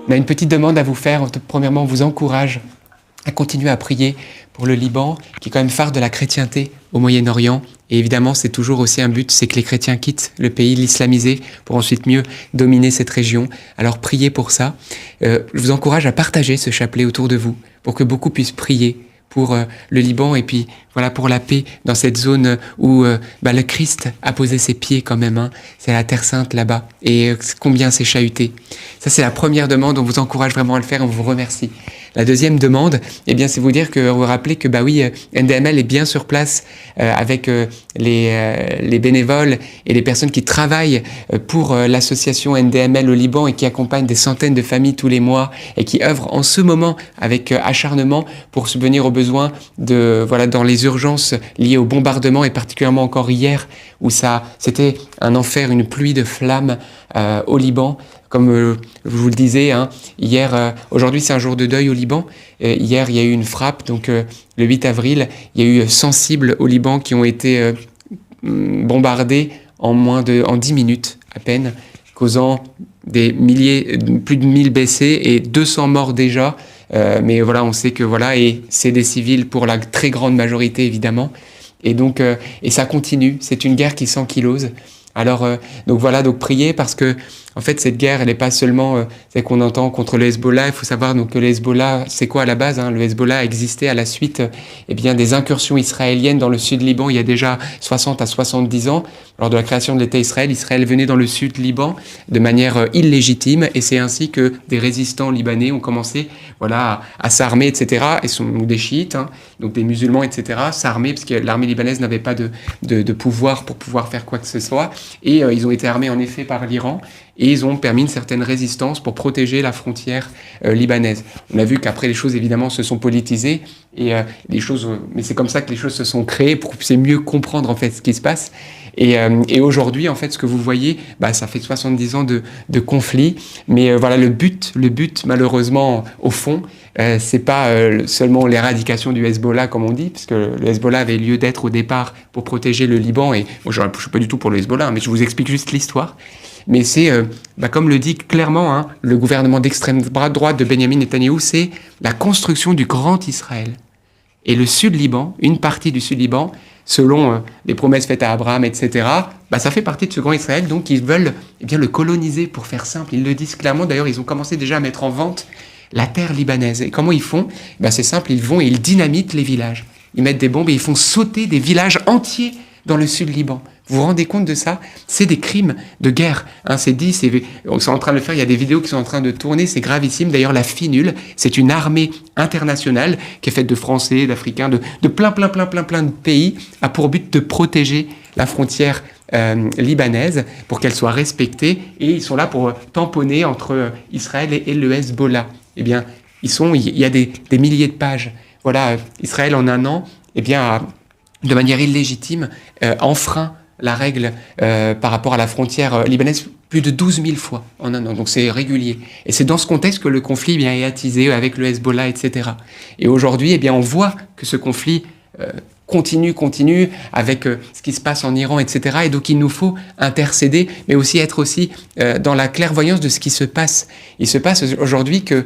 On a une petite demande à vous faire. Premièrement, on vous encourage à continuer à prier pour le Liban, qui est quand même phare de la chrétienté au Moyen-Orient. Et évidemment, c'est toujours aussi un but, c'est que les chrétiens quittent le pays, l'islamiser, pour ensuite mieux dominer cette région. Alors priez pour ça. Je vous encourage à partager ce chapelet autour de vous, pour que beaucoup puissent prier pour le Liban et puis voilà pour la paix dans cette zone où le Christ a posé ses pieds quand même. Hein. C'est la Terre Sainte là-bas. Et combien c'est chahuté. Ça, c'est la première demande. On vous encourage vraiment à le faire. On vous remercie. La deuxième demande, eh bien, c'est vous dire que vous rappeler que NDML est bien sur place avec les bénévoles et les personnes qui travaillent pour l'association NDML au Liban et qui accompagnent des centaines de familles tous les mois et qui œuvrent en ce moment avec acharnement pour subvenir aux besoins dans les urgences liées au bombardement et particulièrement encore hier où c'était un enfer, une pluie de flammes au Liban. Comme je vous le disais, hein, aujourd'hui c'est un jour de deuil au Liban. Hier il y a eu une frappe, donc le 8 avril, il y a eu 100 cibles au Liban qui ont été bombardées en 10 minutes à peine, causant plus de 1000 blessés et 200 morts déjà. Mais voilà, on sait que et c'est des civils pour la très grande majorité évidemment. Et donc et ça continue, c'est une guerre qui s'ankylose. Alors donc priez parce que en fait cette guerre elle n'est pas seulement celle qu'on entend contre le Hezbollah. Il faut savoir donc que le Hezbollah c'est quoi à la base, hein. Le Hezbollah a existé à la suite des incursions israéliennes dans le sud Liban il y a déjà 60 à 70 ans. Lors de la création de l'État Israël venait dans le sud Liban de manière illégitime et c'est ainsi que des résistants libanais ont commencé à s'armer, etc. Et sont des chiites, hein, donc des musulmans, etc. s'armer parce que l'armée libanaise n'avait pas de pouvoir pour pouvoir faire quoi que ce soit. Et ils ont été armés en effet par l'Iran et ils ont permis une certaine résistance pour protéger la frontière libanaise. On a vu qu'après les choses évidemment se sont politisées et mais c'est comme ça que les choses se sont créées pour mieux comprendre en fait ce qui se passe. Et aujourd'hui en fait ce que vous voyez, ça fait 70 ans de conflit, mais le but malheureusement au fond c'est pas seulement l'éradication du Hezbollah comme on dit, puisque le Hezbollah avait lieu d'être au départ pour protéger le Liban et je suis pas du tout pour le Hezbollah, mais je vous explique juste l'histoire. Mais c'est, comme le dit clairement le gouvernement d'extrême droite de Benyamin Netanyahou, c'est la construction du grand Israël. Et le Sud-Liban, une partie du Sud-Liban, selon les promesses faites à Abraham, etc., ça fait partie de ce grand Israël, donc ils veulent le coloniser pour faire simple. Ils le disent clairement, d'ailleurs ils ont commencé déjà à mettre en vente la terre libanaise. Et comment ils font ? C'est simple, ils vont et ils dynamitent les villages. Ils mettent des bombes et ils font sauter des villages entiers dans le Sud-Liban. Vous vous rendez compte de ça ? C'est des crimes de guerre. C'est dit, on est en train de le faire, il y a des vidéos qui sont en train de tourner, c'est gravissime. D'ailleurs, la FINUL, c'est une armée internationale qui est faite de Français, d'Africains, de plein de pays, a pour but de protéger la frontière libanaise pour qu'elle soit respectée. Et ils sont là pour tamponner entre Israël et le Hezbollah. Eh bien, il y a des milliers de pages. Israël en un an, de manière illégitime, enfreint la règle par rapport à la frontière libanaise plus de 12 000 fois en un an. Donc c'est régulier. Et c'est dans ce contexte que le conflit est attisé avec le Hezbollah, etc. Et aujourd'hui, on voit que ce conflit continue avec ce qui se passe en Iran, etc. Et donc il nous faut intercéder, mais aussi être dans la clairvoyance de ce qui se passe. Il se passe aujourd'hui que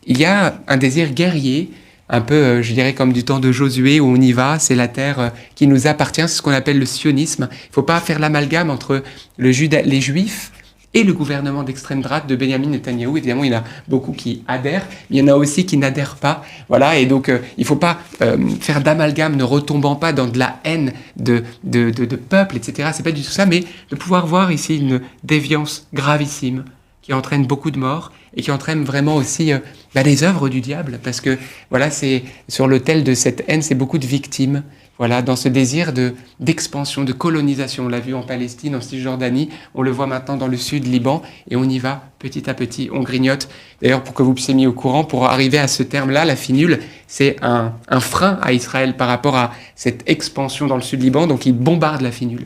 il y a un désir guerrier, un peu, je dirais, comme du temps de Josué, où on y va, c'est la terre qui nous appartient, c'est ce qu'on appelle le sionisme. Il ne faut pas faire l'amalgame entre les Juifs et le gouvernement d'extrême droite de Benyamin Netanyahou. Évidemment, il y en a beaucoup qui adhèrent, mais il y en a aussi qui n'adhèrent pas. Et donc il ne faut pas faire d'amalgame, ne retombant pas dans de la haine de peuple, etc. C'est pas du tout ça, mais de pouvoir voir ici une déviance gravissime qui entraîne beaucoup de morts et qui entraîne vraiment aussi les œuvres du diable, parce que c'est sur l'autel de cette haine, c'est beaucoup de victimes. Dans ce désir d'expansion, de colonisation. On l'a vu en Palestine, en Cisjordanie, on le voit maintenant dans le sud Liban, et on y va petit à petit, on grignote. D'ailleurs, pour que vous puissiez mettre au courant, pour arriver à ce terme-là, la FINUL, c'est un frein à Israël par rapport à cette expansion dans le sud Liban, donc ils bombardent la FINUL.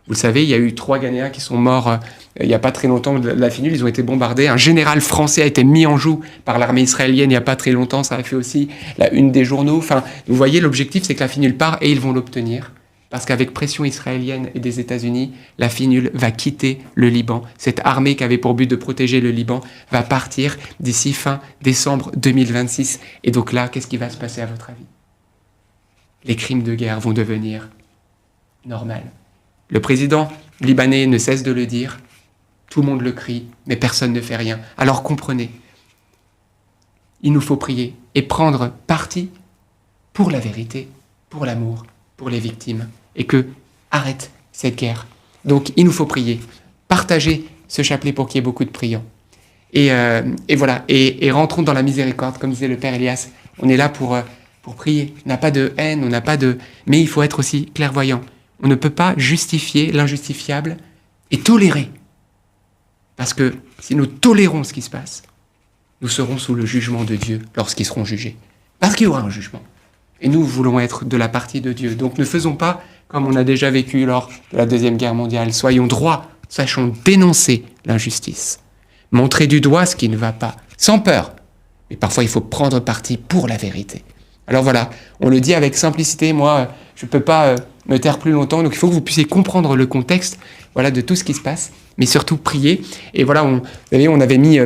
Vous le savez, il y a eu 3 Ghanéens qui sont morts il n'y a pas très longtemps de la FINUL, ils ont été bombardés. Un général français a été mis en joue par l'armée israélienne il n'y a pas très longtemps, ça a fait aussi la une des journaux. Enfin, vous voyez, l'objectif, c'est que la FINUL part et ils vont l'obtenir. Parce qu'avec pression israélienne et des États-Unis, la FINUL va quitter le Liban. Cette armée qui avait pour but de protéger le Liban va partir d'ici fin décembre 2026. Et donc là, qu'est-ce qui va se passer à votre avis? Les crimes de guerre vont devenir normaux. Le président libanais ne cesse de le dire. Tout le monde le crie, mais personne ne fait rien. Alors comprenez, il nous faut prier et prendre parti pour la vérité, pour l'amour, pour les victimes. Et que arrête cette guerre. Donc il nous faut prier. Partagez ce chapelet pour qu'il y ait beaucoup de priants. Et voilà, et rentrons dans la miséricorde, comme disait le Père Elias. On est là pour prier. On n'a pas de haine, on n'a pas de... Mais il faut être aussi clairvoyant. On ne peut pas justifier l'injustifiable et tolérer. Parce que si nous tolérons ce qui se passe, nous serons sous le jugement de Dieu lorsqu'ils seront jugés. Parce qu'il y aura un jugement. Et nous voulons être de la partie de Dieu. Donc ne faisons pas comme on a déjà vécu lors de la Deuxième Guerre mondiale. Soyons droits, sachons dénoncer l'injustice. Montrer du doigt ce qui ne va pas, sans peur. Mais parfois, il faut prendre parti pour la vérité. Alors voilà, on le dit avec simplicité. Moi, je ne peux pas me taire plus longtemps. Donc il faut que vous puissiez comprendre le contexte, voilà, de tout ce qui se passe, mais surtout prier. Et voilà, vous savez, on avait mis...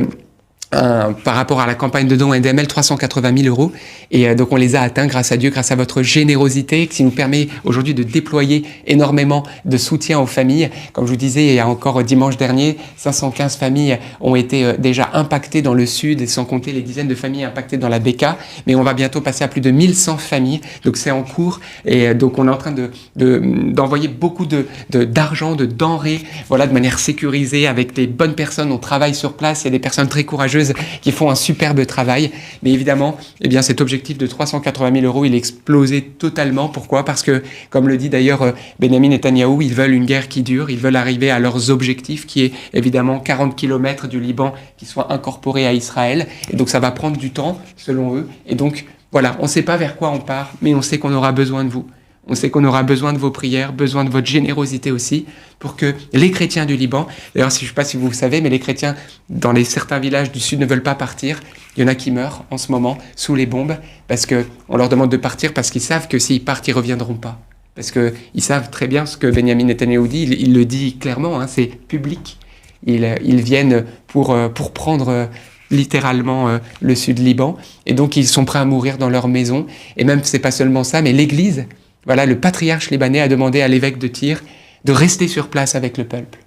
par rapport à la campagne de dons NDML, 380 000 euros. Et donc, on les a atteints grâce à Dieu, grâce à votre générosité, qui nous permet aujourd'hui de déployer énormément de soutien aux familles. Comme je vous disais, il y a encore dimanche dernier, 515 familles ont été déjà impactées dans le sud, et sans compter les dizaines de familles impactées dans la Beka. Mais on va bientôt passer à plus de 1100 familles. Donc, c'est en cours. Et donc, on est en train d'envoyer beaucoup d'argent, de denrées, voilà, de manière sécurisée, avec les bonnes personnes. On travaille sur place. Il y a des personnes très courageuses qui font un superbe travail. Mais évidemment, eh bien, cet objectif de 380 000 euros, il est explosé totalement. Pourquoi? Parce que, comme le dit d'ailleurs Benjamin Netanyahou, ils veulent une guerre qui dure, ils veulent arriver à leurs objectifs, qui est évidemment 40 km du Liban qui soit incorporé à Israël. Et donc, ça va prendre du temps, selon eux. Et donc, voilà, on ne sait pas vers quoi on part, mais on sait qu'on aura besoin de vous. On sait qu'on aura besoin de vos prières, besoin de votre générosité aussi, pour que les chrétiens du Liban, d'ailleurs, je ne sais pas si vous le savez, mais les chrétiens dans certains villages du sud ne veulent pas partir. Il y en a qui meurent en ce moment sous les bombes, parce qu'on leur demande de partir, parce qu'ils savent que s'ils partent, ils ne reviendront pas. Parce qu'ils savent très bien ce que Benjamin Netanyahou dit, il le dit clairement, hein, c'est public. Ils viennent pour prendre... littéralement le sud Liban, et donc ils sont prêts à mourir dans leur maison. Et même, c'est pas seulement ça, mais l'Église, voilà, le patriarche libanais a demandé à l'évêque de Tyr de rester sur place avec le peuple.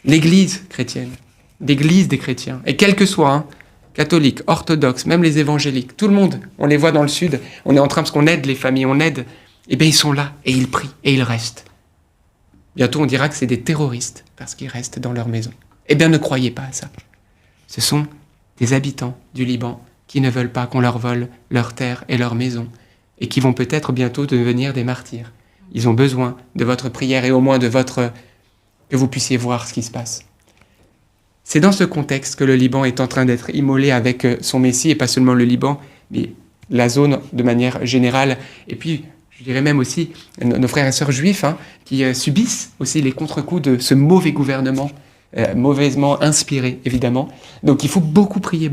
L'Église chrétienne, l'Église des chrétiens, et quel que soit, hein, catholiques, orthodoxes, même les évangéliques, tout le monde, on les voit dans le sud, on est en train, parce qu'on aide les familles, on aide, et bien ils sont là, et ils prient, et ils restent. Bientôt on dira que c'est des terroristes, parce qu'ils restent dans leur maison. Eh bien ne croyez pas à ça. Ce sont des habitants du Liban qui ne veulent pas qu'on leur vole leur terre et leur maison, et qui vont peut-être bientôt devenir des martyrs. Ils ont besoin de votre prière et au moins que vous puissiez voir ce qui se passe. C'est dans ce contexte que le Liban est en train d'être immolé avec son Messie, et pas seulement le Liban, mais la zone de manière générale, et puis je dirais même aussi nos frères et sœurs juifs, hein, qui subissent aussi les contre-coups de ce mauvais gouvernement, mauvaisement inspiré, évidemment. Donc il faut beaucoup prier,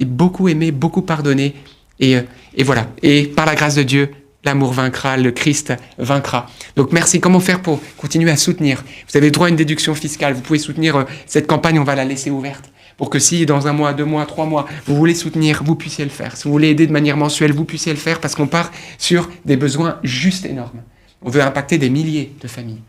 et beaucoup aimer, beaucoup pardonner, et voilà. Et par la grâce de Dieu, l'amour vaincra, le Christ vaincra. Donc merci. Comment faire pour continuer à soutenir? Vous avez droit à une déduction fiscale. Vous pouvez soutenir cette campagne, on va la laisser ouverte. Pour que si dans 1 mois, 2 mois, 3 mois, vous voulez soutenir, vous puissiez le faire. Si vous voulez aider de manière mensuelle, vous puissiez le faire, parce qu'on part sur des besoins juste énormes. On veut impacter des milliers de familles.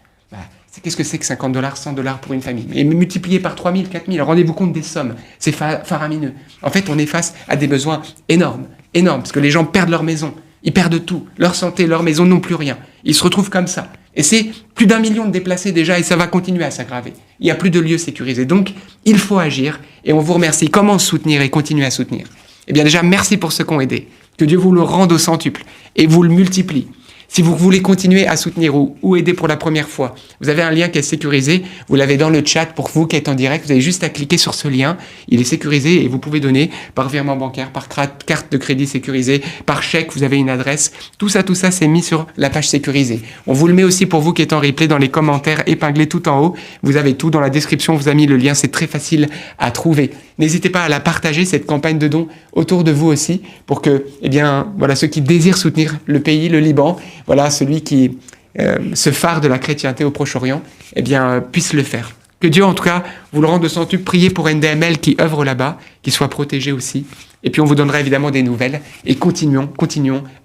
Qu'est-ce que c'est que 50 $, 100 $ pour une famille? Et multiplié par 3 000, 4 000, rendez-vous compte des sommes. C'est faramineux. En fait, on est face à des besoins énormes, parce que les gens perdent leur maison, ils perdent tout, leur santé, leur maison n'ont plus rien. Ils se retrouvent comme ça. Et c'est plus d'1 million de déplacés déjà, et ça va continuer à s'aggraver. Il n'y a plus de lieux sécurisés. Donc, il faut agir, et on vous remercie. Comment soutenir et continuer à soutenir? Eh bien déjà, merci pour ceux qui ont aidé. Que Dieu vous le rende au centuple, et vous le multiplie. Si vous voulez continuer à soutenir ou aider pour la première fois, vous avez un lien qui est sécurisé. Vous l'avez dans le chat pour vous qui êtes en direct. Vous avez juste à cliquer sur ce lien. Il est sécurisé et vous pouvez donner par virement bancaire, par carte de crédit sécurisée, par chèque. Vous avez une adresse. Tout ça, c'est mis sur la page sécurisée. On vous le met aussi pour vous qui êtes en replay dans les commentaires épinglés tout en haut. Vous avez tout dans la description. On vous a mis le lien. C'est très facile à trouver. N'hésitez pas à la partager, cette campagne de dons, autour de vous aussi, pour que, eh bien, voilà, ceux qui désirent soutenir le pays, le Liban, voilà, celui qui ce phare de la chrétienté au Proche-Orient, eh bien, puisse le faire. Que Dieu, en tout cas, vous le rende de centuple. Priez pour NDML qui œuvre là-bas, qui soit protégé aussi. Et puis, on vous donnera évidemment des nouvelles. Et continuons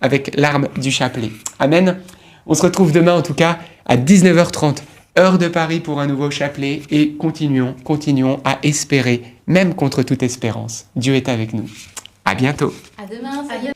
avec l'arme du chapelet. Amen. On se retrouve demain, en tout cas, à 19h30, heure de Paris pour un nouveau chapelet. Et continuons à espérer, même contre toute espérance. Dieu est avec nous. À bientôt. À demain. Salut.